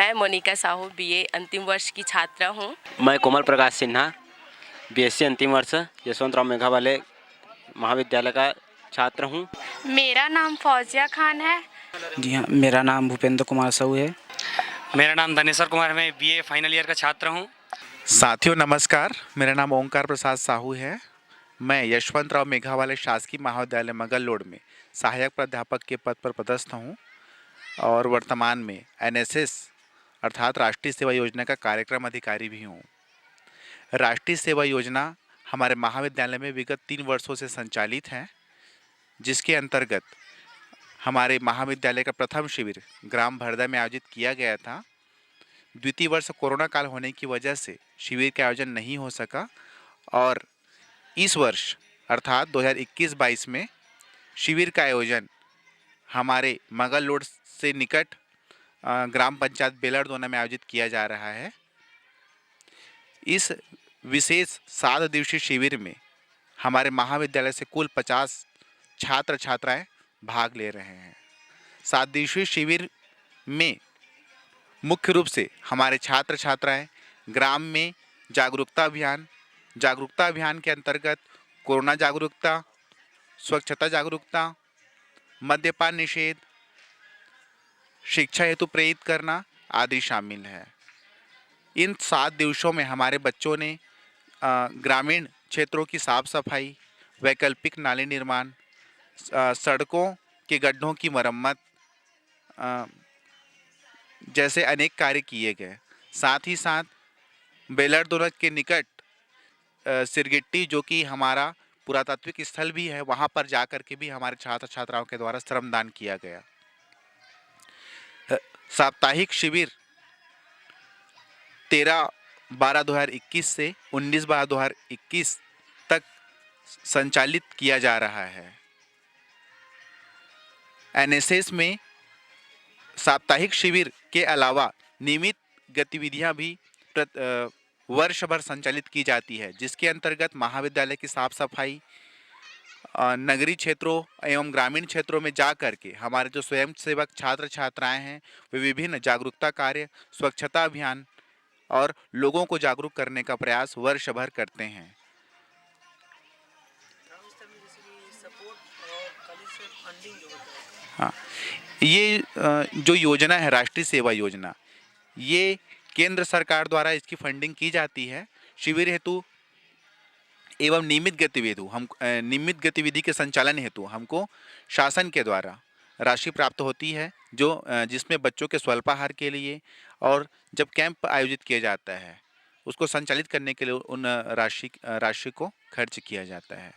मैं मोनिका साहू बीए अंतिम वर्ष की छात्रा हूँ। मैं कोमल प्रकाश सिन्हा बीएससी अंतिम वर्ष यशवंतराव मेघावाले महाविद्यालय का छात्र हूँ। मेरा नाम फौजिया खान है। जी हाँ, मेरा नाम भूपेंद्र कुमार साहू है। मेरा नाम धनेश्वर कुमार है, मैं बीए फाइनल ईयर का छात्र हूँ। साथियों नमस्कार, मेरा नाम ओंकार प्रसाद साहू है। मैं यशवंतराव मेघावाले शासकीय महाविद्यालय मगललोड में सहायक प्राध्यापक के पद पर पदस्थ हूँ और वर्तमान में एनएसएस अर्थात राष्ट्रीय सेवा योजना का कार्यक्रम अधिकारी भी हूँ। राष्ट्रीय सेवा योजना हमारे महाविद्यालय में विगत 3 वर्षों से संचालित है, जिसके अंतर्गत हमारे महाविद्यालय का प्रथम शिविर ग्राम भरदा में आयोजित किया गया था। द्वितीय वर्ष कोरोना काल होने की वजह से शिविर का आयोजन नहीं हो सका और इस वर्ष अर्थात 2021-22 में शिविर का आयोजन हमारे मगललोड से निकट ग्राम पंचायत बेलरदोना में आयोजित किया जा रहा है। इस विशेष 7 दिवसीय शिविर में हमारे महाविद्यालय से कुल 50 छात्र छात्राएं भाग ले रहे हैं। 7 दिवसीय शिविर में मुख्य रूप से हमारे छात्र छात्राएं ग्राम में जागरूकता अभियान के अंतर्गत कोरोना जागरूकता, स्वच्छता जागरूकता, मद्यपान निषेध, शिक्षा हेतु प्रेरित करना आदि शामिल है। इन 7 दिवसों में हमारे बच्चों ने ग्रामीण क्षेत्रों की साफ सफाई, वैकल्पिक नाली निर्माण, सड़कों के गड्ढों की मरम्मत जैसे अनेक कार्य किए गए। साथ ही साथ बेलरदोना के निकट सिरगिट्टी जो कि हमारा पुरातात्विक स्थल भी है, वहाँ पर जाकर के भी हमारे छात्र छात्राओं के द्वारा श्रमदान किया गया। साप्ताहिक शिविर 13/12/2021 से 19/12/2021 तक संचालित किया जा रहा है। एनएसएस में साप्ताहिक शिविर के अलावा नियमित गतिविधियां भी वर्ष भर संचालित की जाती है, जिसके अंतर्गत महाविद्यालय की साफ सफाई, नगरीय क्षेत्रों एवं ग्रामीण क्षेत्रों में जा कर के हमारे जो स्वयंसेवक छात्र छात्राएं हैं वे विभिन्न जागरूकता कार्य, स्वच्छता अभियान और लोगों को जागरूक करने का प्रयास वर्ष भर करते हैं। हाँ, ये जो योजना है राष्ट्रीय सेवा योजना, ये केंद्र सरकार द्वारा इसकी फंडिंग की जाती है। शिविर हेतु एवं नियमित गतिविधि के संचालन हेतु हमको शासन के द्वारा राशि प्राप्त होती है, जो जिसमें बच्चों के स्वल्पाहार के लिए और जब कैंप आयोजित किया जाता है उसको संचालित करने के लिए उन राशि को खर्च किया जाता है।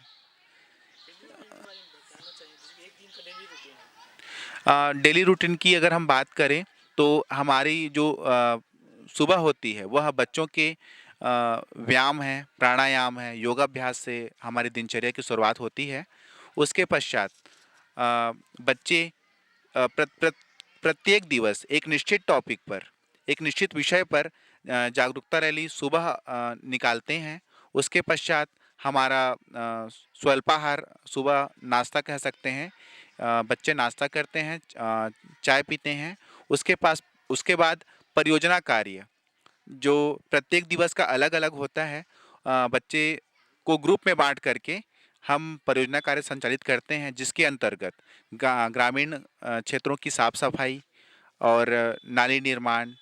डेली रूटीन की अगर हम बात करें तो हमारी जो सुबह होती है वह बच्चों के व्यायाम है, प्राणायाम है, योगाभ्यास से हमारी दिनचर्या की शुरुआत होती है। उसके पश्चात बच्चे प्रत्येक दिवस एक निश्चित टॉपिक पर, एक निश्चित विषय पर जागरूकता रैली सुबह निकालते हैं। उसके पश्चात हमारा स्वल्पाहार, सुबह नाश्ता कह सकते हैं, बच्चे नाश्ता करते हैं, चाय पीते हैं। उसके बाद परियोजना कार्य जो प्रत्येक दिवस का अलग अलग होता है, बच्चे को ग्रुप में बांट करके हम परियोजना कार्य संचालित करते हैं, जिसके अंतर्गत ग्रामीण क्षेत्रों की साफ सफाई और नाली निर्माण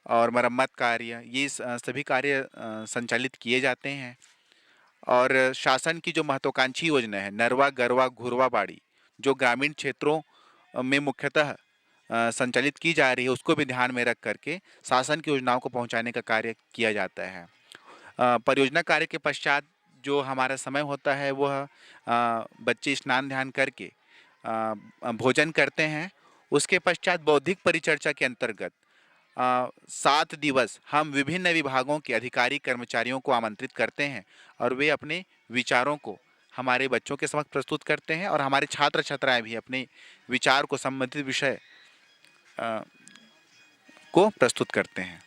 और मरम्मत कार्य, ये सभी कार्य संचालित किए जाते हैं। और शासन की जो महत्वाकांक्षी योजना है नरवा गरवा घुरवा बाड़ी, जो ग्रामीण क्षेत्रों में मुख्यतः संचालित की जा रही है, उसको भी ध्यान में रख करके शासन की योजनाओं को पहुंचाने का कार्य किया जाता है। परियोजना कार्य के पश्चात जो हमारा समय होता है वह बच्चे स्नान ध्यान करके भोजन करते हैं। उसके पश्चात बौद्धिक परिचर्चा के अंतर्गत 7 दिवस हम विभिन्न विभागों के अधिकारी कर्मचारियों को आमंत्रित करते हैं और वे अपने विचारों को हमारे बच्चों के समक्ष प्रस्तुत करते हैं और हमारे छात्र छात्राएं भी अपने विचार को संबंधित विषय को प्रस्तुत करते हैं।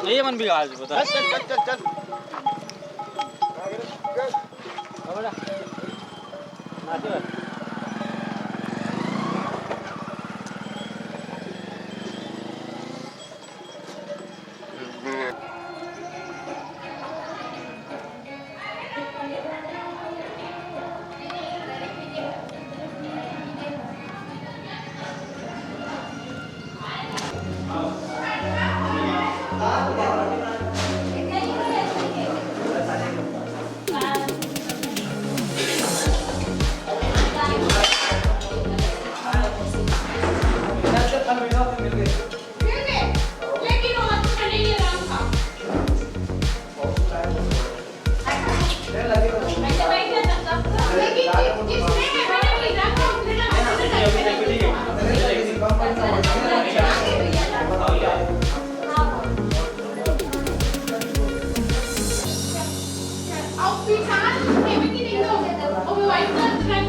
ये मन भी आज बता चल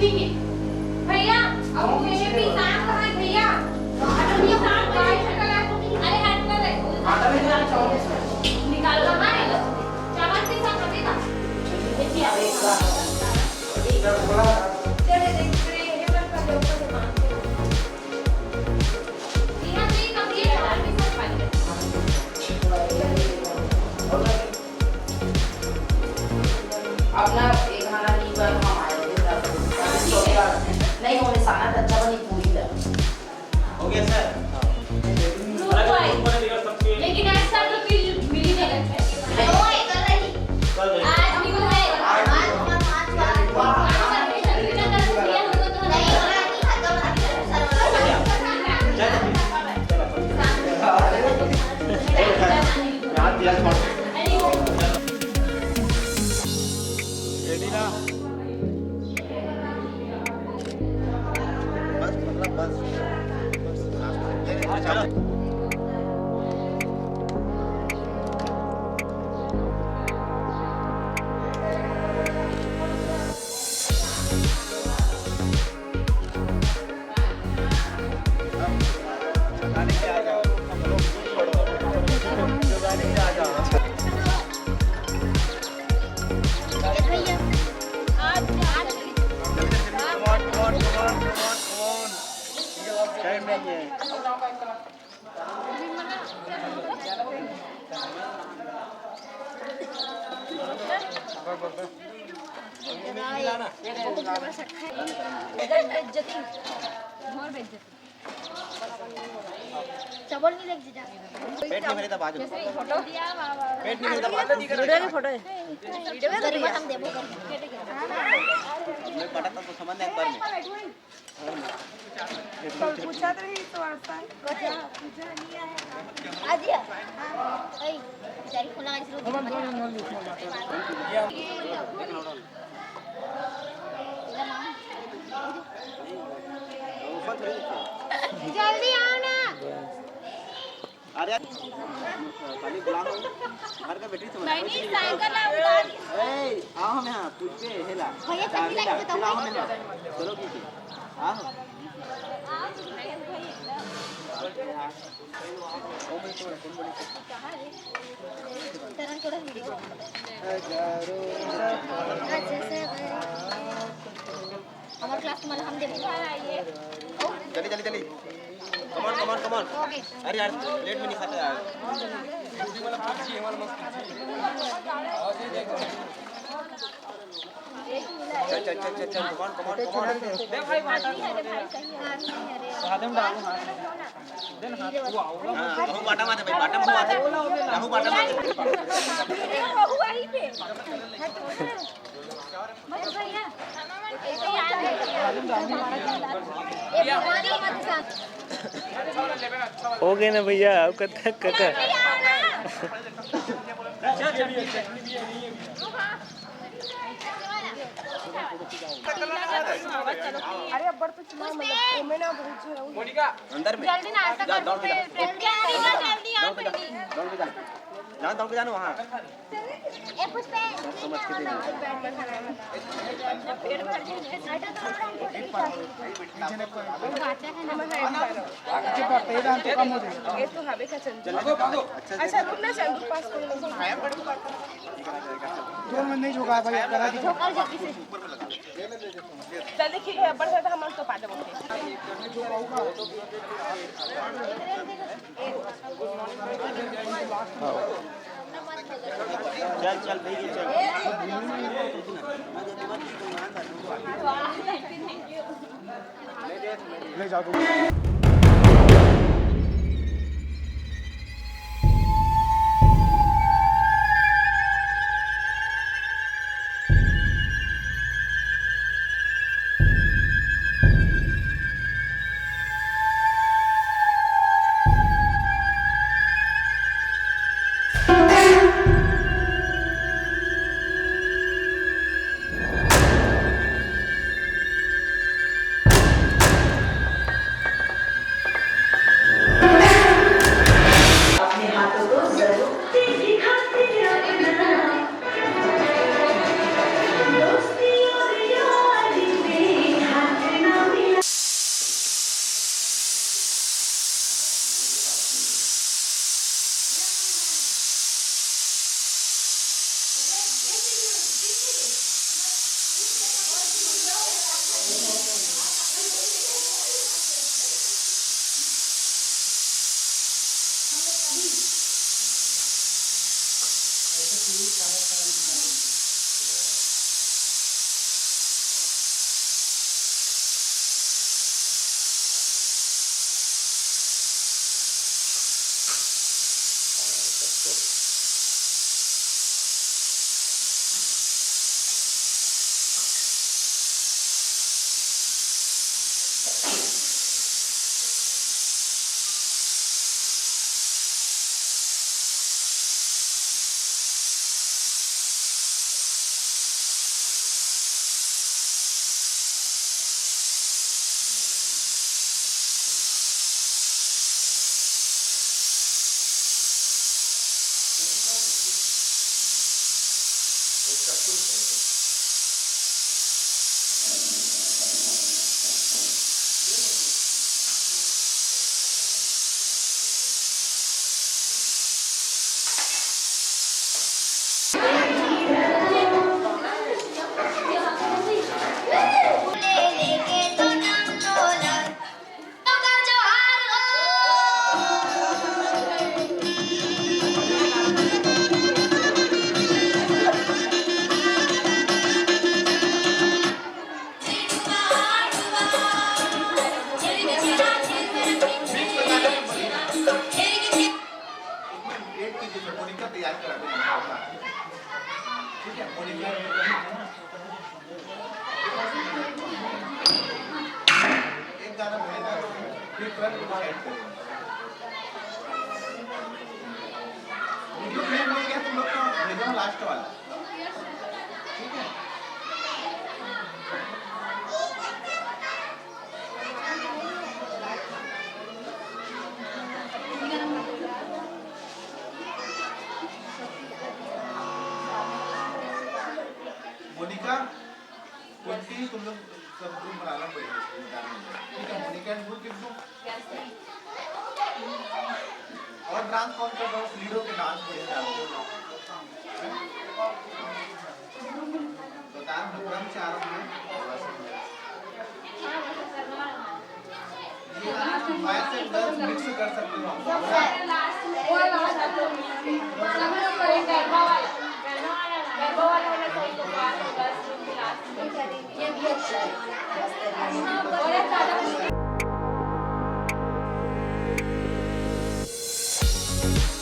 भैया अब मेरे भी साथ कहां भैया अरे भी साथ अरे हट कर निकाल लो ना चावल के साथ देगा देखिए चले देखते हैं पर का ऊपर से मांगते यहां से कम ये चावल के साथ पानी अपना एक खाना नहीं बन हमारे नहीं होने साना अच्छा बनी पूरी हो गया सर। लेकिन ऐसा तो फिर मिल ही नहीं लगता है ओए कर रही आज भी को है आज हम पांच बार चबल नहीं देख जीजा पेट नहीं मेरे बाजू फोटो दिया पेट नहीं मेरे बाजू वीडियो की फोटो है वीडियो में तो हम देबो कर मैं पटा तो समझ नहीं एक बार में पूछा तो रही तो आसान पूछा नहीं आया आज या ए बेचारी फोन लगा इसरो जल्दी आओ ना अरे खाली बुला लो घर का बैटरी समझ नहीं साइकिल ला उतार ए आओ हम यहां पूछ के हेला भैया चल के बताओ चलो की आओ तरह थोड़ा वीडियो हमारे क्लास में हम देबो जल्दी जल्दी जल्दी कम ऑन अरे यार प्लेट में नहीं खाता यार चल कम ऑन दे भाई बाटा आदम डालो हां देन हां वो बाटा मार भाई बाटा मुंह आते राहु बाटा मार बहू आई पे बस भैया ऐसे ही याद है ये हमारी मत साथ हो गए ना भैया अब कब तक अरे अब तो चुनाव मतलब में ना बहुत मोनिका अंदर में जल्दी नाश्ता कर दो जल्दी आओ दौड़ के जाना वहां ए पुष्पे समझ के देना पेड़ भर के हटा तो ये तो हवे का चल अच्छा रुक ना चंदू पास कोई नहीं खाया जोर में नहीं झुका भाई करा दीजिए और जल्दी से जल्दी खिले ऊपर से हम तो पा देबो जा चल चल भैया चल ले जाओ लास्ट वाला ठीक है मोनिका कोणती तुम लोग सब ग्रुप बनाना पड़ेगा ठीक है मोनिका एंड ग्रुप किसको और डांस कौन कर रहा है लीडो के डांस पड़ेगा बता क्रम चार में मैच एंड डांस मिक्स कर सकते हो